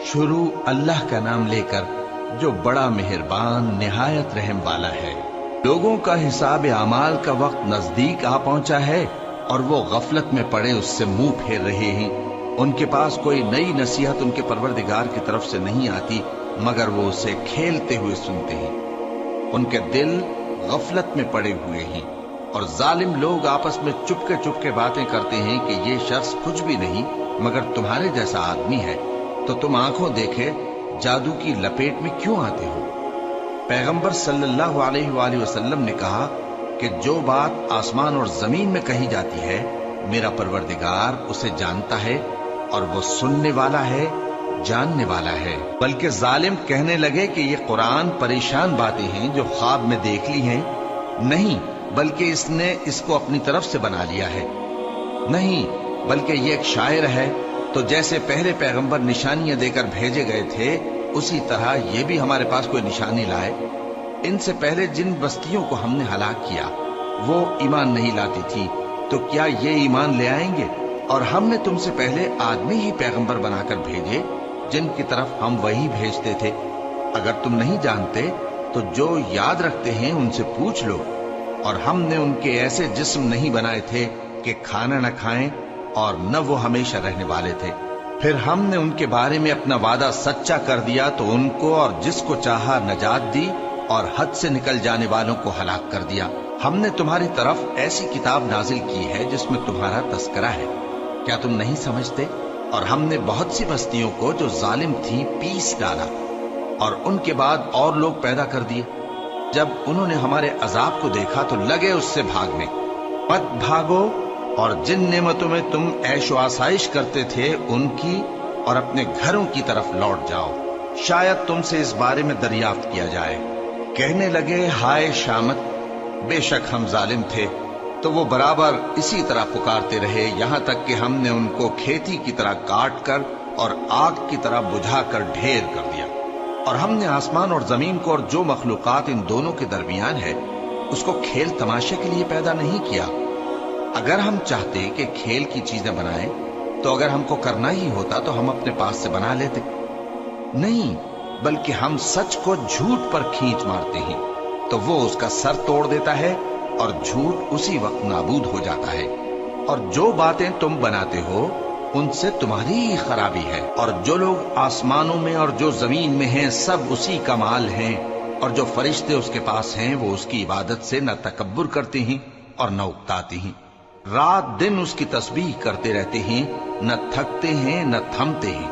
शुरू अल्लाह का नाम लेकर जो बड़ा मेहरबान निहायत रहम वाला है। लोगों का हिसाब आमाल का वक्त नजदीक आ पहुंचा है और वो गफलत में पड़े उससे मुंह फेर रहे हैं। उनके पास कोई नई नसीहत उनके परवरदिगार की तरफ से नहीं आती मगर वो उसे खेलते हुए सुनते हैं। उनके दिल गफलत में पड़े हुए हैं और जालिम लोग आपस में चुपके चुपके बातें करते हैं कि ये शख्स कुछ भी नहीं मगर तुम्हारे जैसा आदमी है, तो तुम आंखों देखे जादू की लपेट में क्यों आते हो। पैगंबर सल्लल्लाहु अलैहि वसल्लम ने कहा कि जो बात आसमान और जमीन में कही जाती है मेरा परवरदिगार उसे जानता है और वो सुनने वाला है, जानने वाला है। बल्कि जालिम कहने लगे कि ये कुरान परेशान बातें हैं जो ख्वाब में देख ली हैं। नहीं, बल्कि इसने इसको अपनी तरफ से बना लिया है। नहीं, बल्कि ये एक शायर है। तो जैसे पहले पैगंबर निशानियां देकर भेजे गए थे उसी तरह ये भी हमारे पास कोई निशानी लाए। इनसे पहले जिन बस्तियों को हमने हलाक किया वो ईमान नहीं लाती थी, तो क्या ये ईमान ले आएंगे। और हमने तुमसे पहले आदमी ही पैगंबर बनाकर भेजे जिनकी तरफ हम वही भेजते थे। अगर तुम नहीं जानते तो जो याद रखते हैं उनसे पूछ लो। और हमने उनके ऐसे जिस्म नहीं बनाए थे कि खाना न खाएं और न वो हमेशा रहने वाले थे। फिर हमने उनके बारे में अपना वादा सच्चा कर दिया तो उनको और जिसको चाहा नजात दी और हद से निकल जाने वालों को हलाक कर दिया। हमने तुम्हारी तरफ ऐसी किताब नाजिल की है जिसमें तुम्हारा तस्करा है, क्या तुम नहीं समझते। और हमने बहुत सी बस्तियों को जो जालिम थी पीस डाला और उनके बाद और लोग पैदा कर दिए। जब उन्होंने हमारे अजाब को देखा तो लगे उससे भागने। मत भागो और जिन नेमतों में तुम ऐशो आसाइश करते थे उनकी और अपने घरों की तरफ लौट जाओ, शायद तुमसे इस बारे में दरियाफ्त किया जाए। कहने लगे हाय शामत, बेशक हम जालिम थे। तो वो बराबर इसी तरह पुकारते रहे यहां तक कि हमने उनको खेती की तरह काट कर और आग की तरह बुझाकर ढेर कर दिया। और हमने आसमान और जमीन को और जो मखलूकात इन दोनों के दरमियान है उसको खेल तमाशे के लिए पैदा नहीं किया। अगर हम चाहते कि खेल की चीजें बनाएं तो अगर हमको करना ही होता तो हम अपने पास से बना लेते। नहीं, बल्कि हम सच को झूठ पर खींच मारते हैं तो वो उसका सर तोड़ देता है और झूठ उसी वक्त नाबूद हो जाता है। और जो बातें तुम बनाते हो उनसे तुम्हारी ही खराबी है। और जो लोग आसमानों में और जो जमीन में हैं सब उसी का माल हैं। और जो फरिश्ते उसके पास हैं वो उसकी इबादत से न तकब्बुर करते हैं और न उकताते हैं। रात दिन उसकी तस्बीह करते रहते हैं, न थकते हैं न थमते हैं।